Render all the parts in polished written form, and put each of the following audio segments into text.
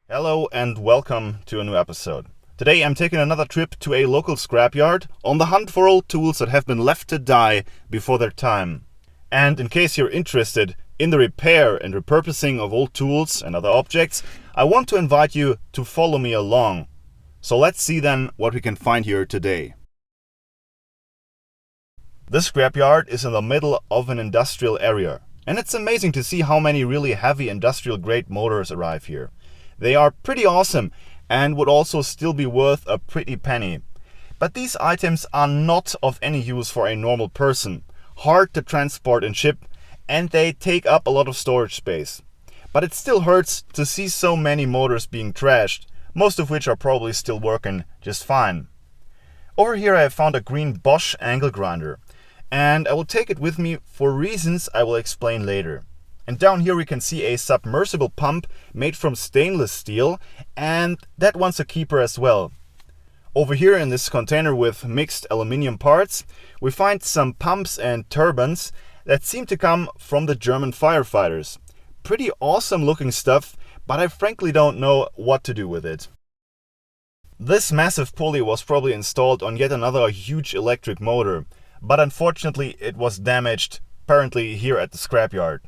Hello and welcome to a new episode. Today I'm taking another trip to a local scrapyard on the hunt for old tools that have been left to die before their time. And in case you're interested in the repair and repurposing of old tools and other objects, I want to invite you to follow me along. So let's see then what we can find here today. This scrapyard is in the middle of an industrial area, and it's amazing to see how many really heavy industrial grade motors arrive here. They are pretty awesome and would also still be worth a pretty penny. But these items are not of any use for a normal person, hard to transport and ship, and they take up a lot of storage space. But it still hurts to see so many motors being trashed, most of which are probably still working just fine. Over here I have found a green Bosch angle grinder, and I will take it with me for reasons I will explain later. And down here we can see a submersible pump made from stainless steel, and that one's a keeper as well. Over here in this container with mixed aluminium parts, we find some pumps and turbines that seem to come from the German firefighters. Pretty awesome looking stuff, but I frankly don't know what to do with it. This massive pulley was probably installed on yet another huge electric motor, but unfortunately it was damaged, apparently here at the scrapyard.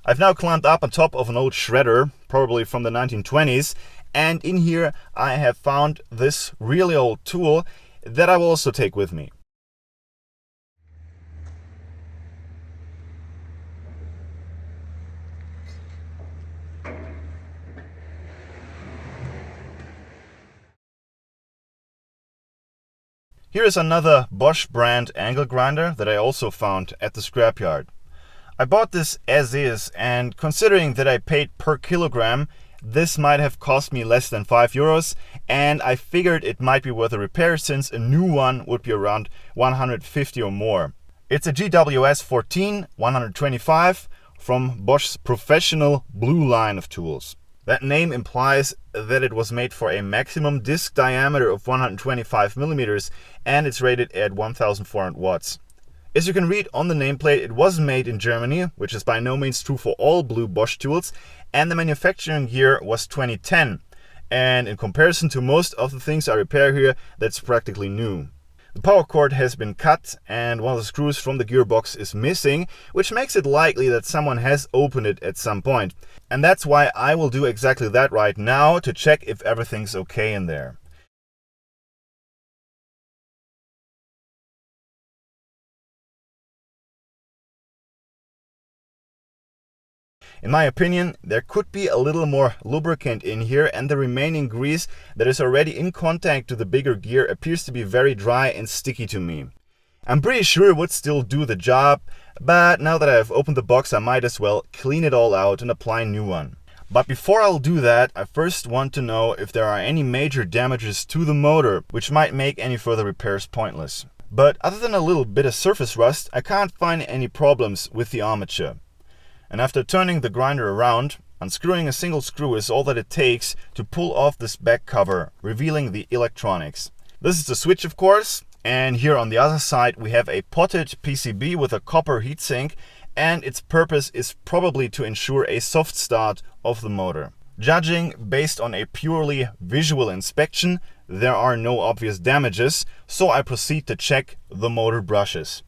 I've now climbed up on top of an old shredder, probably from the 1920s, and in here I have found this really old tool that I will also take with me. Here is another Bosch brand angle grinder that I also found at the scrapyard. I bought this as is, and considering that I paid per kilogram, this might have cost me less than €5, and I figured it might be worth a repair since a new one would be around 150 or more. It's a GWS 14 125 from Bosch's professional blue line of tools. That name implies that it was made for a maximum disc diameter of 125 millimeters, and it's rated at 1400 watts. As you can read on the nameplate, it was made in Germany, which is by no means true for all blue Bosch tools, and the manufacturing year was 2010. And in comparison to most of the things I repair here, that's practically new. The power cord has been cut and one of the screws from the gearbox is missing, which makes it likely that someone has opened it at some point. And that's why I will do exactly that right now to check if everything's okay in there. In my opinion, there could be a little more lubricant in here, and the remaining grease that is already in contact to the bigger gear appears to be very dry and sticky to me. I'm pretty sure it would still do the job, but now that I have opened the box I might as well clean it all out and apply a new one. But before I'll do that, I first want to know if there are any major damages to the motor, which might make any further repairs pointless. But other than a little bit of surface rust, I can't find any problems with the armature. And after turning the grinder around, unscrewing a single screw is all that it takes to pull off this back cover, revealing the electronics. This is the switch, of course, and here on the other side we have a potted PCB with a copper heatsink, and its purpose is probably to ensure a soft start of the motor. Judging based on a purely visual inspection, there are no obvious damages, so I proceed to check the motor brushes.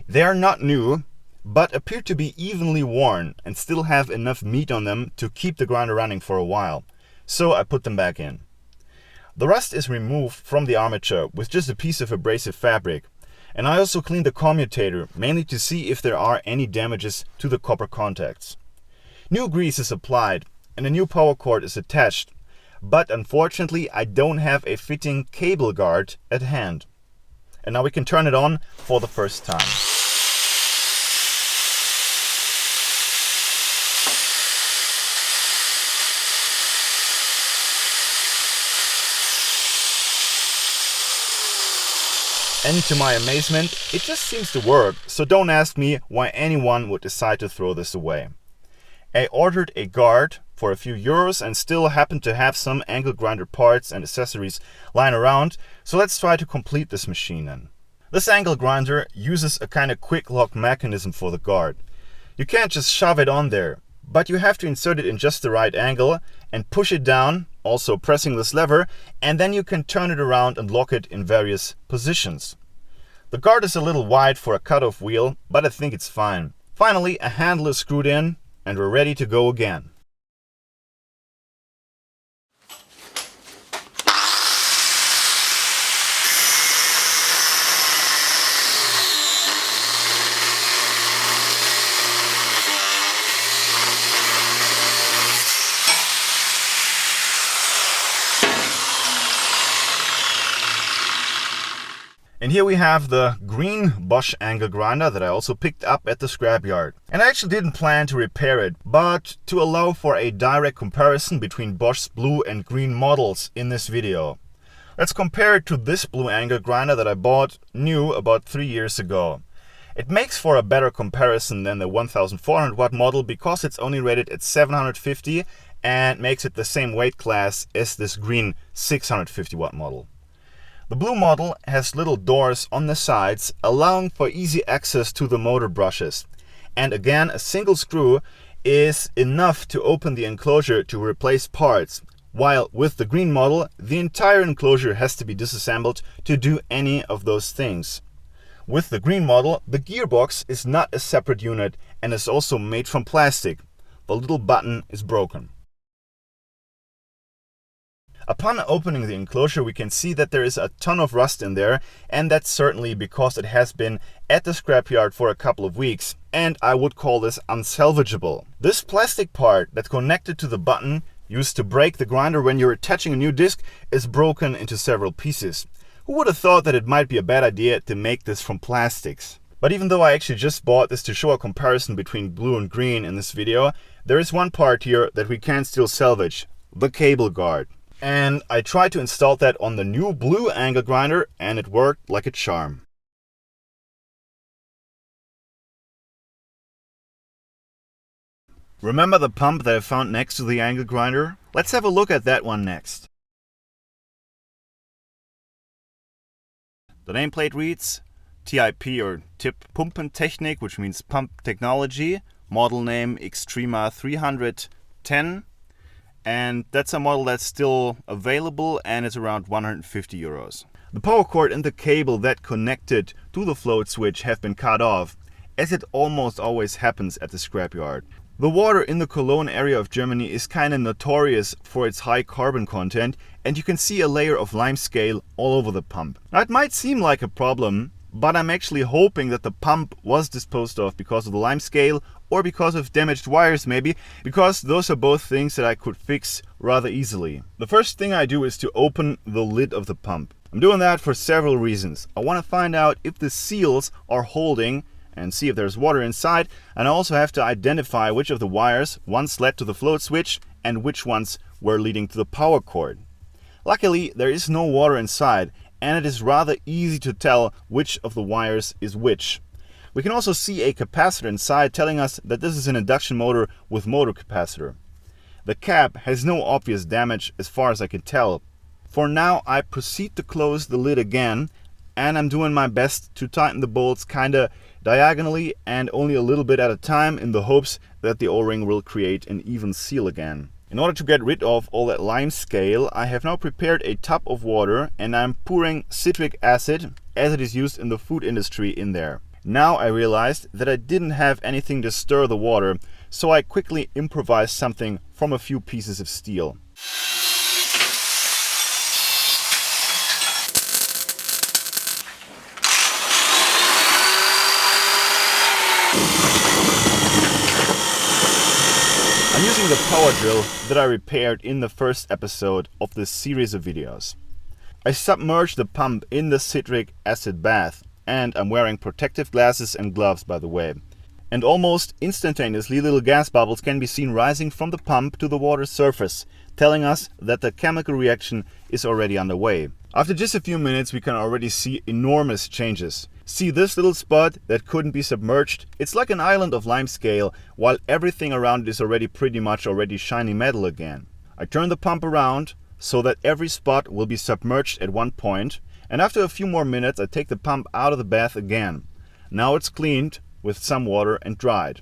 They are not new, but appear to be evenly worn and still have enough meat on them to keep the grinder running for a while. So I put them back in. The rust is removed from the armature with just a piece of abrasive fabric. And I also cleaned the commutator, mainly to see if there are any damages to the copper contacts. New grease is applied and a new power cord is attached, but unfortunately I don't have a fitting cable guard at hand. And now we can turn it on for the first time. And to my amazement, it just seems to work, so don't ask me why anyone would decide to throw this away. I ordered a guard for a few euros and still happen to have some angle grinder parts and accessories lying around, so let's try to complete this machine then. This angle grinder uses a kind of quick lock mechanism for the guard. You can't just shove it on there, but you have to insert it in just the right angle and push it down, also pressing this lever, and then you can turn it around and lock it in various positions. The guard is a little wide for a cutoff wheel, but I think it's fine. Finally, a handle is screwed in and we're ready to go again. And here we have the green Bosch angle grinder that I also picked up at the scrapyard. And I actually didn't plan to repair it, but to allow for a direct comparison between Bosch's blue and green models in this video. Let's compare it to this blue angle grinder that I bought new about 3 years ago. It makes for a better comparison than the 1400 watt model because it's only rated at 750 and makes it the same weight class as this green 650 watt model. The blue model has little doors on the sides, allowing for easy access to the motor brushes. And again, a single screw is enough to open the enclosure to replace parts, while with the green model, the entire enclosure has to be disassembled to do any of those things. With the green model, the gearbox is not a separate unit and is also made from plastic. The little button is broken. Upon opening the enclosure, we can see that there is a ton of rust in there, and that's certainly because it has been at the scrapyard for a couple of weeks, and I would call this unsalvageable. This plastic part that's connected to the button used to brake the grinder when you're attaching a new disc is broken into several pieces. Who would have thought that it might be a bad idea to make this from plastics? But even though I actually just bought this to show a comparison between blue and green in this video, there is one part here that we can still salvage, the cable guard. And I tried to install that on the new blue angle grinder and it worked like a charm. Remember the pump that I found next to the angle grinder? Let's have a look at that one next. The nameplate reads TIP or Tip Pumpentechnik, which means pump technology, model name Extrema 310. And that's a model that's still available and is around 150 euros. The power cord and the cable that connected to the float switch have been cut off, as it almost always happens at the scrapyard. The water in the Cologne area of Germany is kinda notorious for its high carbon content, and you can see a layer of limescale all over the pump. Now it might seem like a problem, but I'm actually hoping that the pump was disposed of because of the limescale or because of damaged wires maybe, because those are both things that I could fix rather easily. The first thing I do is to open the lid of the pump. I'm doing that for several reasons. I want to find out if the seals are holding and see if there's water inside, and I also have to identify which of the wires once led to the float switch and which ones were leading to the power cord. Luckily, there is no water inside, and it is rather easy to tell which of the wires is which. We can also see a capacitor inside telling us that this is an induction motor with motor capacitor. The cap has no obvious damage as far as I can tell. For now, I proceed to close the lid again, and I'm doing my best to tighten the bolts kinda diagonally and only a little bit at a time in the hopes that the O-ring will create an even seal again. In order to get rid of all that limescale, I have now prepared a tub of water and I'm pouring citric acid, as it is used in the food industry, in there. Now I realized that I didn't have anything to stir the water, so I quickly improvised something from a few pieces of steel. I'm using the power drill that I repaired in the first episode of this series of videos. I submerged the pump in the citric acid bath, and I'm wearing protective glasses and gloves, by the way. And almost instantaneously little gas bubbles can be seen rising from the pump to the water surface, telling us that the chemical reaction is already underway. After just a few minutes we can already see enormous changes. See this little spot that couldn't be submerged? It's like an island of limescale, while everything around it is already pretty much shiny metal again. I turn the pump around so that every spot will be submerged at one point, and after a few more minutes I take the pump out of the bath again. Now it's cleaned with some water and dried.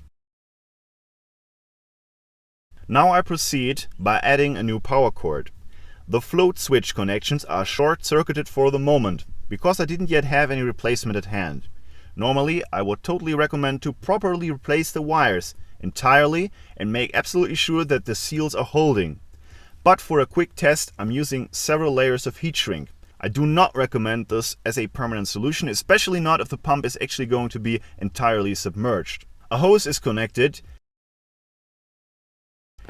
Now I proceed by adding a new power cord. The float switch connections are short-circuited for the moment, because I didn't yet have any replacement at hand. Normally, I would totally recommend to properly replace the wires entirely and make absolutely sure that the seals are holding. But for a quick test, I'm using several layers of heat shrink. I do not recommend this as a permanent solution, especially not if the pump is actually going to be entirely submerged. A hose is connected,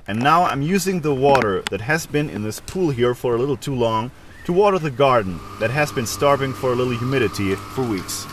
and now I'm using the water that has been in this pool here for a little too long to water the garden that has been starving for a little humidity for weeks.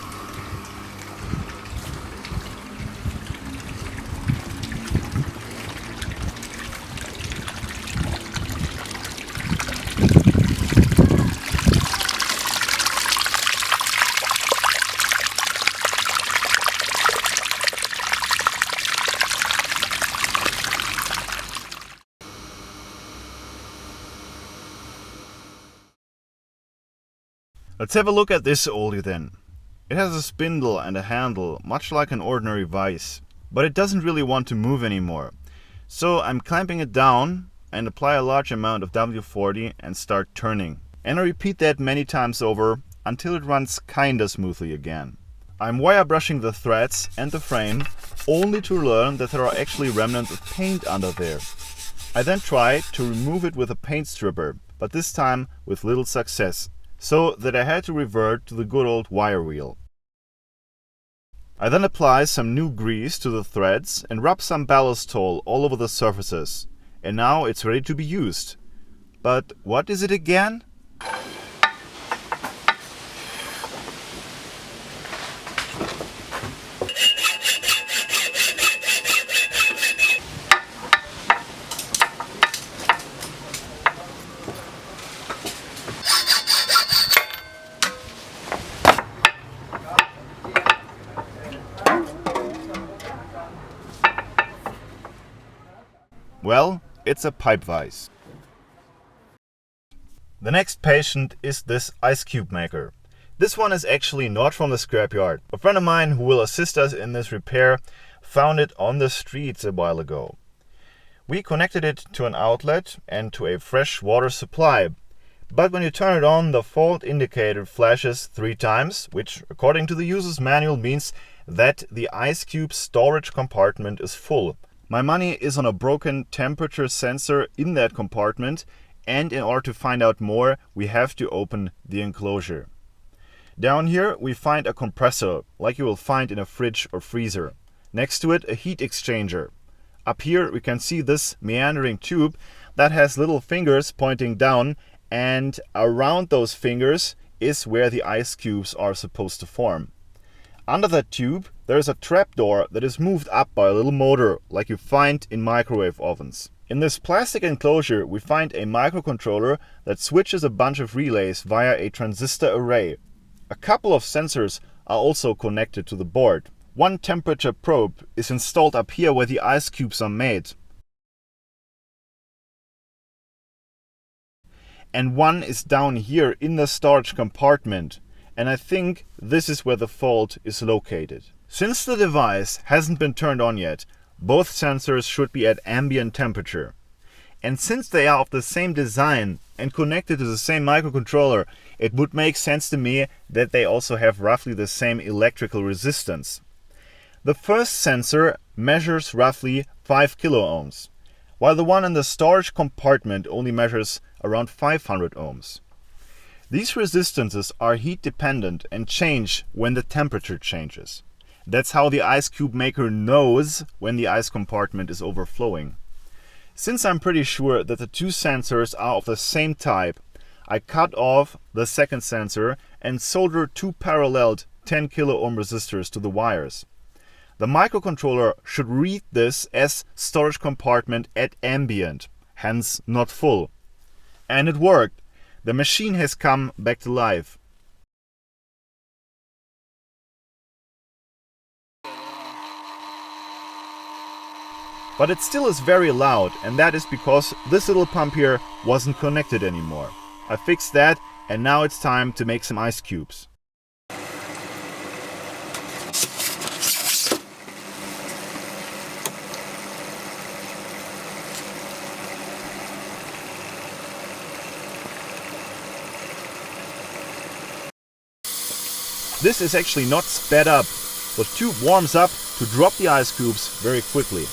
Let's have a look at this oldie then. It has a spindle and a handle, much like an ordinary vise, but it doesn't really want to move anymore. So I'm clamping it down and apply a large amount of W40 and start turning. And I repeat that many times over until it runs kinda smoothly again. I'm wire brushing the threads and the frame only to learn that there are actually remnants of paint under there. I then try to remove it with a paint stripper, but this time with little success, so that I had to revert to the good old wire wheel. I then apply some new grease to the threads and rub some ballastol all over the surfaces. And now it's ready to be used. But what is it again? Well, it's a pipe vise. The next patient is this ice cube maker. This one is actually not from the scrapyard. A friend of mine who will assist us in this repair found it on the streets a while ago. We connected it to an outlet and to a fresh water supply. But when you turn it on, the fault indicator flashes 3 times, which according to the user's manual means that the ice cube storage compartment is full. My money is on a broken temperature sensor in that compartment, and in order to find out more, we have to open the enclosure. Down here we find a compressor, like you will find in a fridge or freezer. Next to it, a heat exchanger. Up here we can see this meandering tube that has little fingers pointing down, and around those fingers is where the ice cubes are supposed to form. Under that tube there is a trapdoor that is moved up by a little motor, like you find in microwave ovens. In this plastic enclosure we find a microcontroller that switches a bunch of relays via a transistor array. A couple of sensors are also connected to the board. One temperature probe is installed up here where the ice cubes are made. And one is down here in the storage compartment. And I think this is where the fault is located. Since the device hasn't been turned on yet, both sensors should be at ambient temperature. And since they are of the same design and connected to the same microcontroller, it would make sense to me that they also have roughly the same electrical resistance. The first sensor measures roughly 5 kiloohms, while the one in the storage compartment only measures around 500 ohms. These resistances are heat dependent and change when the temperature changes. That's how the ice cube maker knows when the ice compartment is overflowing. Since I'm pretty sure that the 2 sensors are of the same type, I cut off the second sensor and solder 2 paralleled 10 kiloohm resistors to the wires. The microcontroller should read this as storage compartment at ambient, hence not full. And it worked. The machine has come back to life. But it still is very loud, and that is because this little pump here wasn't connected anymore. I fixed that, and now it's time to make some ice cubes. this is actually not sped up. The tube warms up to drop the ice cubes very quickly.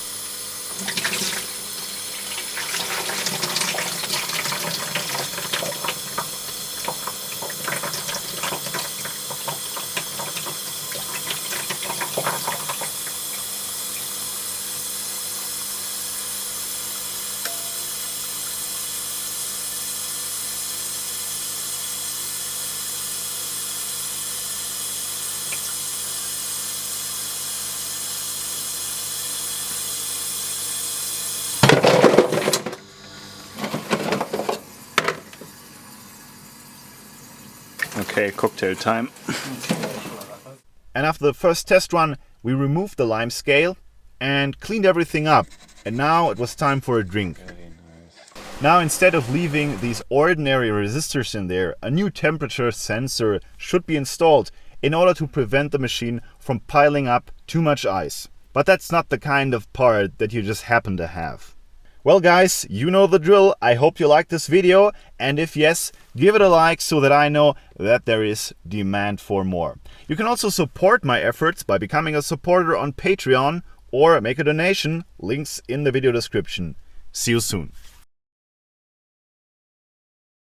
Okay, cocktail time. And after the first test run, we removed the lime scale and cleaned everything up. And now it was time for a drink. Now, instead of leaving these ordinary resistors in there, a new temperature sensor should be installed in order to prevent the machine from piling up too much ice. But that's not the kind of part that you just happen to have. Well guys, you know the drill. I hope you liked this video, and if yes, give it a like so that I know that there is demand for more. You can also support my efforts by becoming a supporter on Patreon or make a donation. Links in the video description. See you soon.